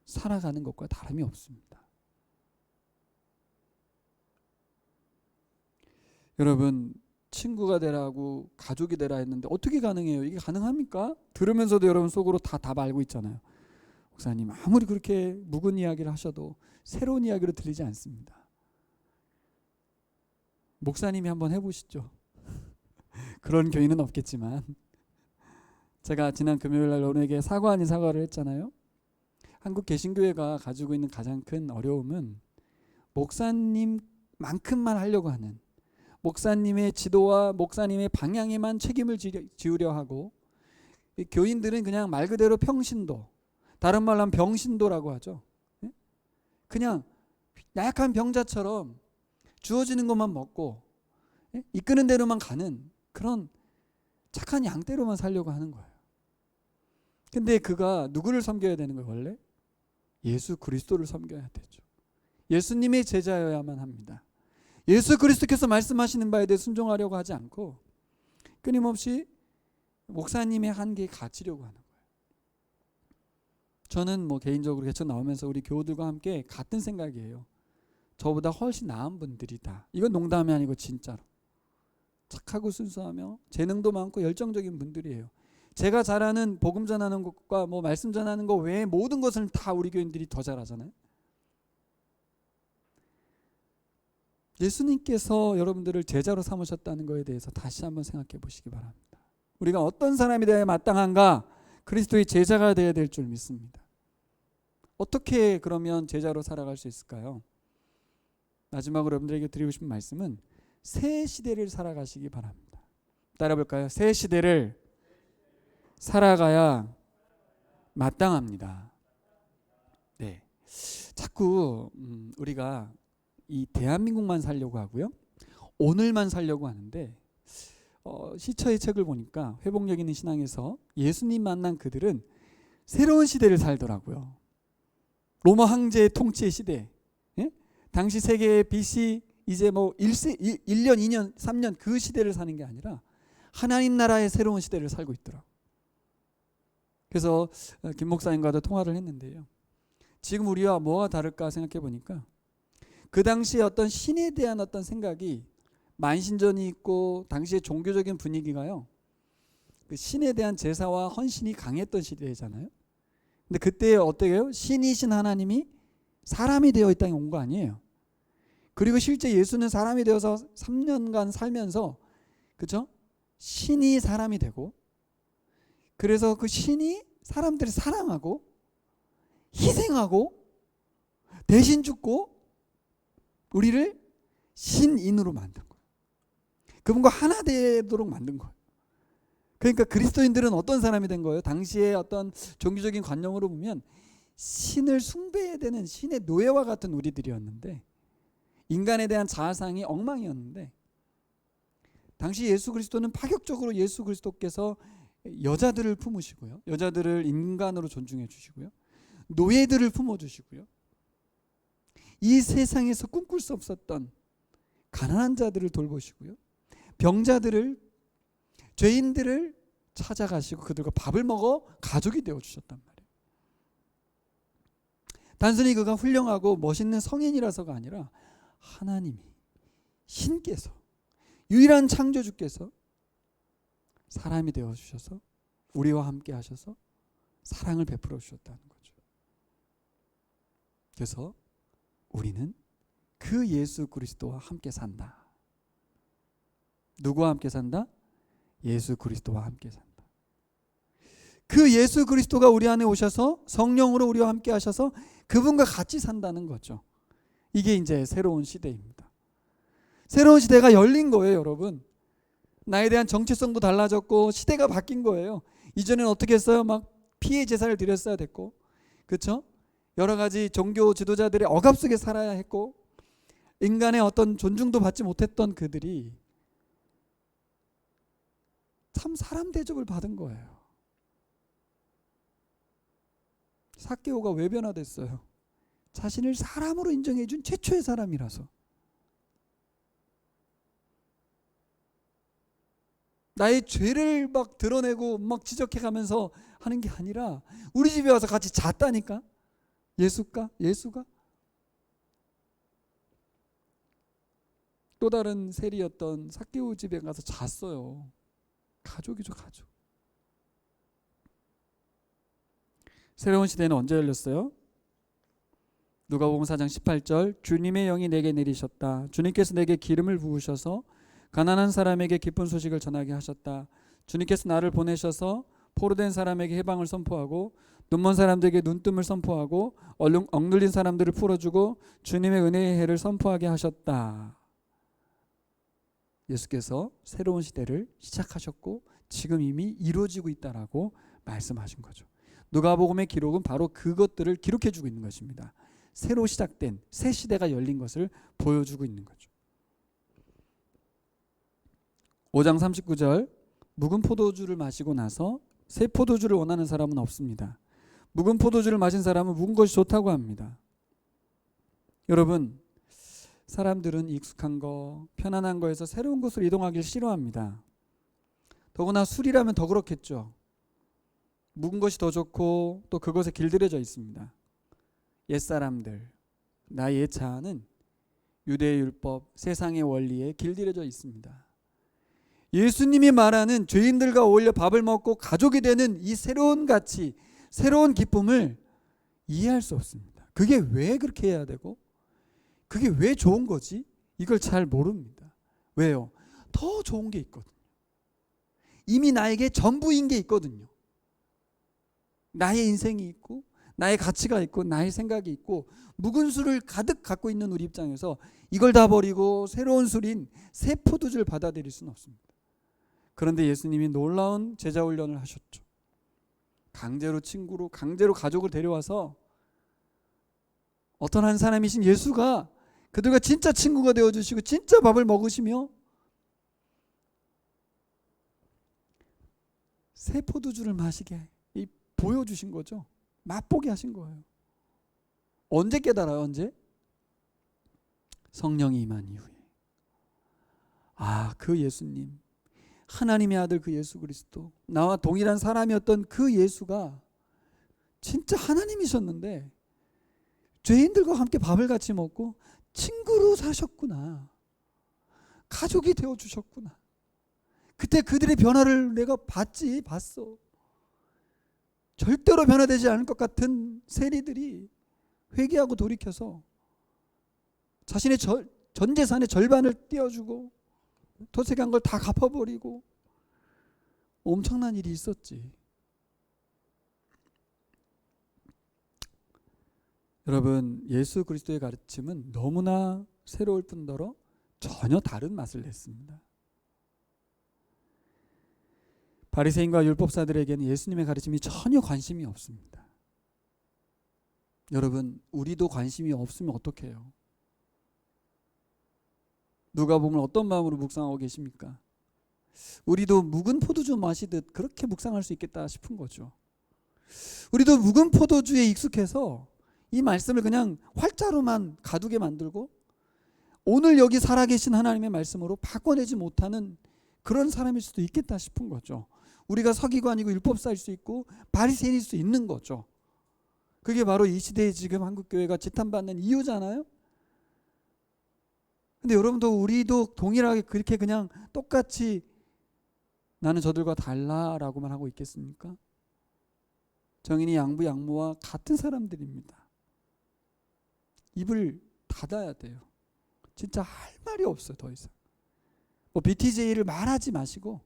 살아가는 것과 다름이 없습니다. 여러분, 친구가 되라고 가족이 되라 했는데 어떻게 가능해요? 이게 가능합니까? 들으면서도 여러분 속으로 다 답 알고 있잖아요. 목사님 아무리 그렇게 묵은 이야기를 하셔도 새로운 이야기로 들리지 않습니다. 목사님이 한번 해보시죠. 그런 교인은 없겠지만 제가 지난 금요일날 여러분에게 사과 아닌 사과를 했잖아요. 한국 개신교회가 가지고 있는 가장 큰 어려움은 목사님만큼만 하려고 하는, 목사님의 지도와 목사님의 방향에만 책임을 지우려 하고 교인들은 그냥 말 그대로 평신도, 다른 말로 하면 병신도라고 하죠. 그냥 약한 병자처럼 주어지는 것만 먹고 이끄는 대로만 가는 그런 착한 양떼로만 살려고 하는 거예요. 근데 그가 누구를 섬겨야 되는 거예요? 원래 예수 그리스도를 섬겨야 되죠. 예수님의 제자여야만 합니다. 예수 그리스도께서 말씀하시는 바에 대해 순종하려고 하지 않고 끊임없이 목사님의 한계에 갇히려고 하는 거예요. 저는 개인적으로 개척 나오면서 우리 교우들과 함께 같은 생각이에요. 저보다 훨씬 나은 분들이다. 이건 농담이 아니고 진짜로 착하고 순수하며 재능도 많고 열정적인 분들이에요. 제가 잘하는 복음 전하는 것과 말씀 전하는 것 외에 모든 것을 다 우리 교인들이 더 잘하잖아요. 예수님께서 여러분들을 제자로 삼으셨다는 것에 대해서 다시 한번 생각해 보시기 바랍니다. 우리가 어떤 사람이 되어야 마땅한가? 그리스도의 제자가 되어야 될 줄 믿습니다. 어떻게 그러면 제자로 살아갈 수 있을까요? 마지막으로 여러분들에게 드리고 싶은 말씀은 새 시대를 살아가시기 바랍니다. 따라 볼까요? 새 시대를 살아가야 마땅합니다. 네, 자꾸 우리가 이 대한민국만 살려고 하고요, 오늘만 살려고 하는데 시처의 책을 보니까 회복력 있는 신앙에서 예수님 만난 그들은 새로운 시대를 살더라고요. 로마 황제의 통치의 시대, 당시 세계의 BC 이제 1년, 2년, 3년 그 시대를 사는 게 아니라 하나님 나라의 새로운 시대를 살고 있더라고요. 그래서 김 목사님과도 통화를 했는데요. 지금 우리와 뭐가 다를까 생각해 보니까 그 당시에 어떤 신에 대한 어떤 생각이 만신전이 있고 당시의 종교적인 분위기가요. 그 신에 대한 제사와 헌신이 강했던 시대잖아요. 근데 그때 어때요? 신이신 하나님이 사람이 되어 이 땅에 온 거 아니에요. 그리고 실제 예수는 사람이 되어서 3년간 살면서 그렇죠? 신이 사람이 되고 그래서 그 신이 사람들을 사랑하고 희생하고 대신 죽고 우리를 신인으로 만든 거예요. 그분과 하나 되도록 만든 거예요. 그러니까 그리스도인들은 어떤 사람이 된 거예요? 당시의 어떤 종교적인 관념으로 보면 신을 숭배해야 되는 신의 노예와 같은 우리들이었는데 인간에 대한 자아상이 엉망이었는데 당시 예수 그리스도는 파격적으로 예수 그리스도께서 여자들을 품으시고요. 여자들을 인간으로 존중해 주시고요. 노예들을 품어주시고요. 이 세상에서 꿈꿀 수 없었던 가난한 자들을 돌보시고요. 병자들을 죄인들을 찾아가시고 그들과 밥을 먹어 가족이 되어주셨단 말이에요. 단순히 그가 훌륭하고 멋있는 성인이라서가 아니라 하나님이 신께서 유일한 창조주께서 사람이 되어주셔서 우리와 함께 하셔서 사랑을 베풀어 주셨다는 거죠. 그래서 우리는 그 예수 그리스도와 함께 산다. 누구와 함께 산다? 예수 그리스도와 함께 산다. 그 예수 그리스도가 우리 안에 오셔서 성령으로 우리와 함께 하셔서 그분과 같이 산다는 거죠. 이게 이제 새로운 시대입니다. 새로운 시대가 열린 거예요, 여러분. 나에 대한 정체성도 달라졌고 시대가 바뀐 거예요. 이전에는 어떻게 했어요? 막 피해 제사를 드렸어야 됐고, 그렇죠? 여러 가지 종교 지도자들의 억압 속에 살아야 했고, 인간의 어떤 존중도 받지 못했던 그들이 참 사람 대접을 받은 거예요. 삭개오가 왜 변화됐어요? 자신을 사람으로 인정해 준 최초의 사람이라서. 나의 죄를 막 드러내고 막 지적해 가면서 하는 게 아니라 우리 집에 와서 같이 잤다니까. 예수가 또 다른 세리였던 삭개오 집에 가서 잤어요. 가족이죠, 가족. 새로운 시대는 언제 열렸어요? 누가복음 4장 18절 주님의 영이 내게 내리셨다. 주님께서 내게 기름을 부으셔서 가난한 사람에게 기쁜 소식을 전하게 하셨다. 주님께서 나를 보내셔서 포로된 사람에게 해방을 선포하고 눈먼 사람들에게 눈뜸을 선포하고 억눌린 사람들을 풀어주고 주님의 은혜의 해를 선포하게 하셨다. 예수께서 새로운 시대를 시작하셨고 지금 이미 이루어지고 있다라고 말씀하신 거죠. 누가복음의 기록은 바로 그것들을 기록해주고 있는 것입니다. 새로 시작된 새 시대가 열린 것을 보여주고 있는 거죠. 5장 39절 묵은 포도주를 마시고 나서 새 포도주를 원하는 사람은 없습니다. 묵은 포도주를 마신 사람은 묵은 것이 좋다고 합니다. 여러분, 사람들은 익숙한 거, 편안한 거에서 새로운 곳으로 이동하기를 싫어합니다. 더구나 술이라면 더 그렇겠죠. 묵은 것이 더 좋고 또 그것에 길들여져 있습니다. 옛사람들, 나의 옛 자아는 유대의 율법, 세상의 원리에 길들여져 있습니다. 예수님이 말하는 죄인들과 어울려 밥을 먹고 가족이 되는 이 새로운 가치, 새로운 기쁨을 이해할 수 없습니다. 그게 왜 그렇게 해야 되고 그게 왜 좋은 거지? 이걸 잘 모릅니다. 왜요? 더 좋은 게 있거든요. 이미 나에게 전부인 게 있거든요. 나의 인생이 있고 나의 가치가 있고 나의 생각이 있고 묵은 술을 가득 갖고 있는 우리 입장에서 이걸 다 버리고 새로운 술인 새 포도주를 받아들일 수는 없습니다. 그런데 예수님이 놀라운 제자 훈련을 하셨죠. 강제로 친구로 강제로 가족을 데려와서 어떤 한 사람이신 예수가 그들과 진짜 친구가 되어주시고 진짜 밥을 먹으시며 새 포도주를 마시게 보여주신 거죠. 맛보게 하신 거예요. 언제 깨달아요? 언제? 성령이 임한 이후에. 아, 그 예수님, 하나님의 아들 그 예수 그리스도, 나와 동일한 사람이었던 그 예수가 진짜 하나님이셨는데 죄인들과 함께 밥을 같이 먹고 친구로 사셨구나. 가족이 되어주셨구나. 그때 그들의 변화를 내가 봤어. 절대로 변화되지 않을 것 같은 세리들이 회개하고 돌이켜서 자신의 전 재산의 절반을 떼어주고 도색한 걸 다 갚아버리고 엄청난 일이 있었지. 여러분, 예수 그리스도의 가르침은 너무나 새로울 뿐더러 전혀 다른 맛을 냈습니다. 바리새인과 율법사들에게는 예수님의 가르침이 전혀 관심이 없습니다. 여러분, 우리도 관심이 없으면 어떡해요? 누가복음을 어떤 마음으로 묵상하고 계십니까? 우리도 묵은 포도주 마시듯 그렇게 묵상할 수 있겠다 싶은 거죠. 우리도 묵은 포도주에 익숙해서 이 말씀을 그냥 활자로만 가두게 만들고 오늘 여기 살아계신 하나님의 말씀으로 바꿔내지 못하는 그런 사람일 수도 있겠다 싶은 거죠. 우리가 서기관이고 율법사일 수 있고 바리새인일 수 있는 거죠. 그게 바로 이 시대에 지금 한국교회가 지탄받는 이유잖아요. 근데 여러분도 우리도 동일하게 그렇게 그냥 똑같이 나는 저들과 달라라고만 하고 있겠습니까? 정인이 양부 양모와 같은 사람들입니다. 입을 닫아야 돼요. 진짜 할 말이 없어요. 더 이상 BTJ를 말하지 마시고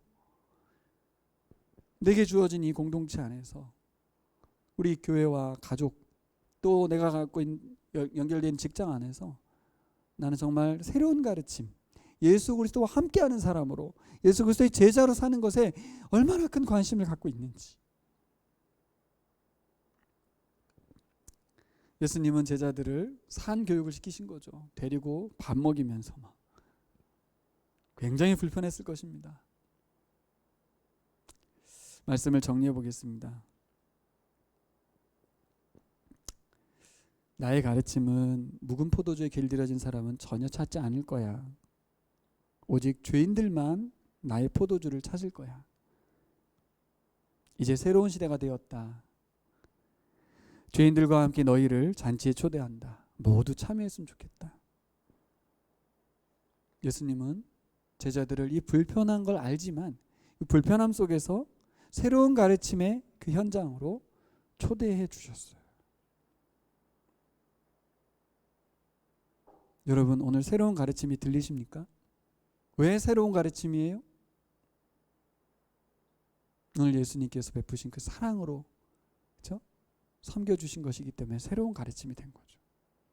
내게 주어진 이 공동체 안에서 우리 교회와 가족 또 내가 갖고 있는 연결된 직장 안에서 나는 정말 새로운 가르침, 예수 그리스도와 함께하는 사람으로 예수 그리스도의 제자로 사는 것에 얼마나 큰 관심을 갖고 있는지. 예수님은 제자들을 산교육을 시키신 거죠. 데리고 밥 먹이면서 막 굉장히 불편했을 것입니다. 말씀을 정리해 보겠습니다. 나의 가르침은 묵은 포도주에 길들여진 사람은 전혀 찾지 않을 거야. 오직 죄인들만 나의 포도주를 찾을 거야. 이제 새로운 시대가 되었다. 죄인들과 함께 너희를 잔치에 초대한다. 모두 참여했으면 좋겠다. 예수님은 제자들을 이 불편한 걸 알지만 이 불편함 속에서 새로운 가르침의 그 현장으로 초대해 주셨어요. 여러분, 오늘 새로운 가르침이 들리십니까? 왜 새로운 가르침이에요? 오늘 예수님께서 베푸신 그 사랑으로, 그렇죠? 섬겨주신 것이기 때문에 새로운 가르침이 된 거죠.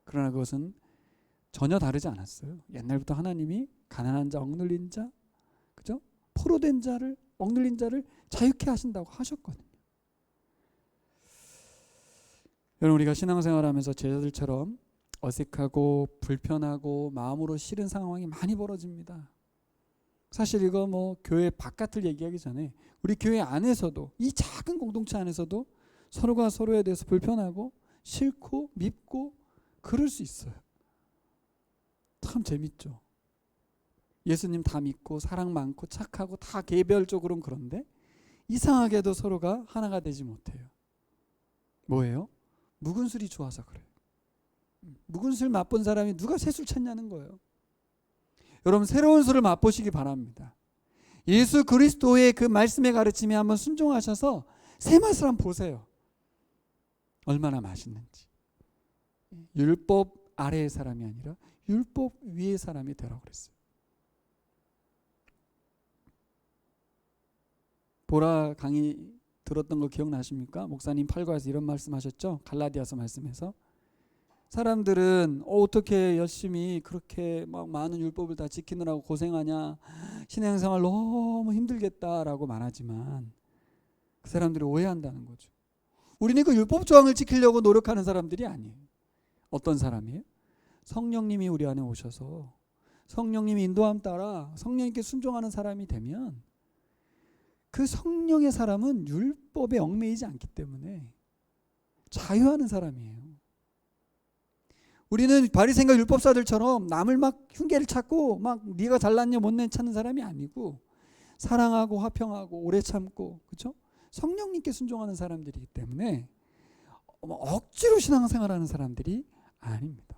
그러나 그것은 전혀 다르지 않았어요. 옛날부터 하나님이 가난한 자, 억눌린 자, 그죠? 포로된 자를, 억눌린 자를 자유케 하신다고 하셨거든요. 여러분, 우리가 신앙생활하면서 제자들처럼 어색하고 불편하고 마음으로 싫은 상황이 많이 벌어집니다. 사실 이거 교회 바깥을 얘기하기 전에 우리 교회 안에서도, 이 작은 공동체 안에서도 서로가 서로에 대해서 불편하고 싫고 밉고 그럴 수 있어요. 참 재밌죠. 예수님 다 믿고 사랑 많고 착하고 다 개별적으로는 그런데 이상하게도 서로가 하나가 되지 못해요. 뭐예요? 묵은 술이 좋아서 그래요. 묵은 술 맛본 사람이 누가 새 술 찾냐는 거예요. 여러분, 새로운 술을 맛보시기 바랍니다. 예수 그리스도의 그 말씀의 가르침에 한번 순종하셔서 새 맛을 한번 보세요. 얼마나 맛있는지. 율법 아래의 사람이 아니라 율법 위의 사람이 되라고 그랬어요. 보라 강의 들었던 거 기억나십니까? 목사님 8과에서 이런 말씀하셨죠? 갈라디아서 말씀에서 사람들은 어떻게 열심히 그렇게 막 많은 율법을 다 지키느라고 고생하냐, 신앙생활 너무 힘들겠다라고 말하지만 그 사람들이 오해한다는 거죠. 우리는 그 율법 조항을 지키려고 노력하는 사람들이 아니에요. 어떤 사람이에요? 성령님이 우리 안에 오셔서 성령님이 인도함 따라 성령님께 순종하는 사람이 되면 그 성령의 사람은 율법에 얽매이지 않기 때문에 자유하는 사람이에요. 우리는 바리새인과 율법사들처럼 남을 막 흉계를 찾고 막 네가 잘났냐 못났냐 찾는 사람이 아니고 사랑하고 화평하고 오래 참고, 그렇죠? 성령님께 순종하는 사람들이기 때문에 억지로 신앙생활하는 사람들이 아닙니다.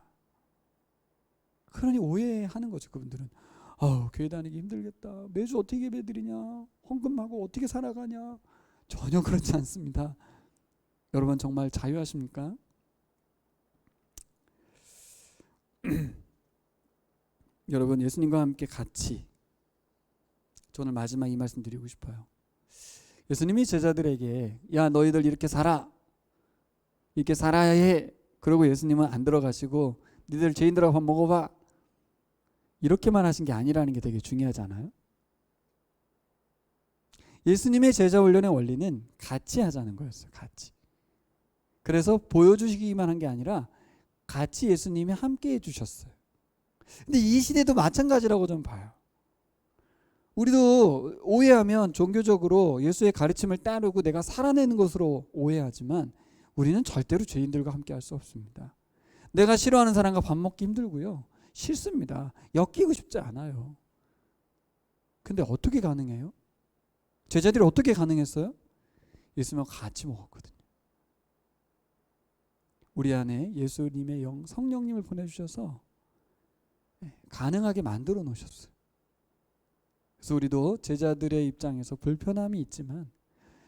그러니 오해하는 거죠. 그분들은 교회 다니기 힘들겠다, 매주 어떻게 예배드리냐, 헌금하고 어떻게 살아가냐. 전혀 그렇지 않습니다. 여러분 정말 자유하십니까? 여러분 예수님과 함께 같이, 오늘 마지막 이 말씀 드리고 싶어요. 예수님이 제자들에게 야 너희들 이렇게 살아, 이렇게 살아야 해. 그러고 예수님은 안 들어가시고 니들 죄인들하고 밥 먹어봐, 이렇게만 하신 게 아니라는 게 되게 중요하잖아요. 예수님의 제자 훈련의 원리는 같이 하자는 거였어요. 같이. 그래서 보여주시기만 한 게 아니라 같이 예수님이 함께 해주셨어요. 근데 이 시대도 마찬가지라고 좀 봐요. 우리도 오해하면 종교적으로 예수의 가르침을 따르고 내가 살아내는 것으로 오해하지만 우리는 절대로 죄인들과 함께 할 수 없습니다. 내가 싫어하는 사람과 밥 먹기 힘들고요, 싫습니다. 엮이고 싶지 않아요. 근데 어떻게 가능해요? 제자들이 어떻게 가능했어요? 예수님과 같이 먹었거든요. 우리 안에 예수님의 영 성령님을 보내주셔서 가능하게 만들어 놓으셨어요. 그래서 우리도 제자들의 입장에서 불편함이 있지만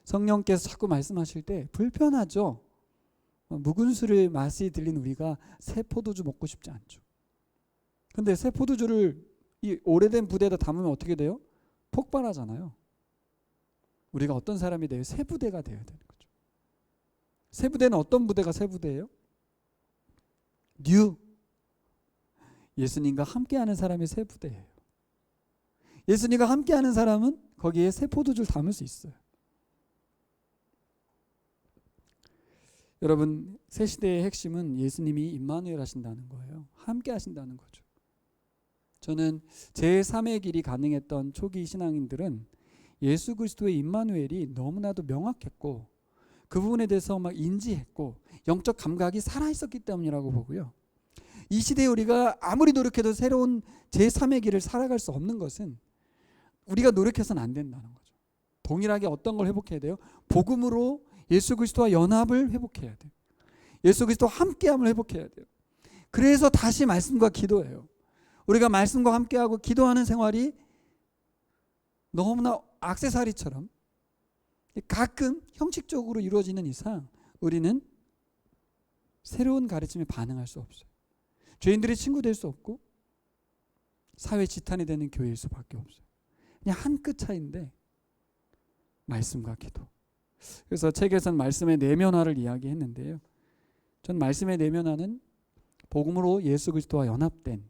성령께서 자꾸 말씀하실 때 불편하죠. 묵은 술의 맛이 들린 우리가 새 포도주 먹고 싶지 않죠. 근데 새 포도주를 이 오래된 부대에다 담으면 어떻게 돼요? 폭발하잖아요. 우리가 어떤 사람이 돼요? 새 부대가 되어야 되는 거죠. 새 부대는 어떤 부대가 새 부대예요? 뉴. 예수님과 함께하는 사람이 새 부대예요. 예수님과 함께하는 사람은 거기에 새 포도주를 담을 수 있어요. 여러분 새 시대의 핵심은 예수님이 임마누엘 하신다는 거예요. 함께 하신다는 거죠. 저는 제3의 길이 가능했던 초기 신앙인들은 예수 그리스도의 임마누엘이 너무나도 명확했고 그 부분에 대해서 막 인지했고 영적 감각이 살아있었기 때문이라고 보고요. 이 시대에 우리가 아무리 노력해도 새로운 제3의 길을 살아갈 수 없는 것은 우리가 노력해서는 안 된다는 거죠. 동일하게 어떤 걸 회복해야 돼요? 복음으로 예수 그리스도와 연합을 회복해야 돼요. 예수 그리스도와 함께함을 회복해야 돼요. 그래서 다시 말씀과 기도예요. 우리가 말씀과 함께하고 기도하는 생활이 너무나 액세서리처럼 가끔 형식적으로 이루어지는 이상 우리는 새로운 가르침에 반응할 수 없어요. 죄인들의 친구 될 수 없고 사회 지탄이 되는 교회일 수밖에 없어요. 그냥 한 끗 차이인데 말씀과 기도. 그래서 책에서는 말씀의 내면화를 이야기했는데요. 전 말씀의 내면화는 복음으로 예수 그리스도와 연합된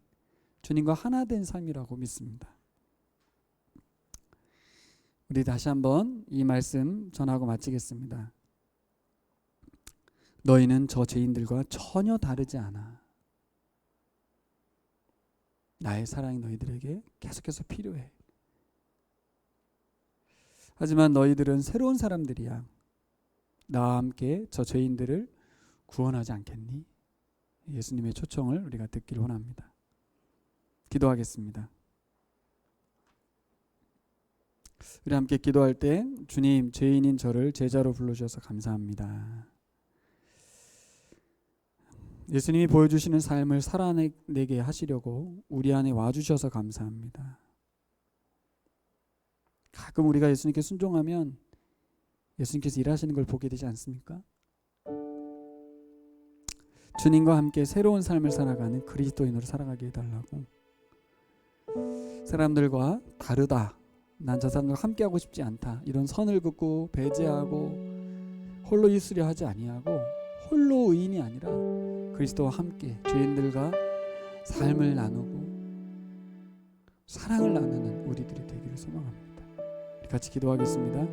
주님과 하나 된 삶이라고 믿습니다. 우리 다시 한번 이 말씀 전하고 마치겠습니다. 너희는 저 죄인들과 전혀 다르지 않아. 나의 사랑이 너희들에게 계속해서 필요해. 하지만 너희들은 새로운 사람들이야. 나와 함께 저 죄인들을 구원하지 않겠니? 예수님의 초청을 우리가 듣기를 원합니다. 기도하겠습니다. 우리 함께 기도할 때 주님, 죄인인 저를 제자로 불러주셔서 감사합니다. 예수님이 보여주시는 삶을 살아내게 하시려고 우리 안에 와주셔서 감사합니다. 가끔 우리가 예수님께 순종하면 예수님께서 일하시는 걸 보게 되지 않습니까? 주님과 함께 새로운 삶을 살아가는 그리스도인으로 살아가게 해달라고. 사람들과 다르다, 난 저 사람과 함께하고 싶지 않다, 이런 선을 긋고 배제하고 홀로 있으려 하지 아니하고 홀로 의인이 아니라 그리스도와 함께 죄인들과 삶을 나누고 사랑을 나누는 우리들이 되기를 소망합니다. 같이 기도하겠습니다.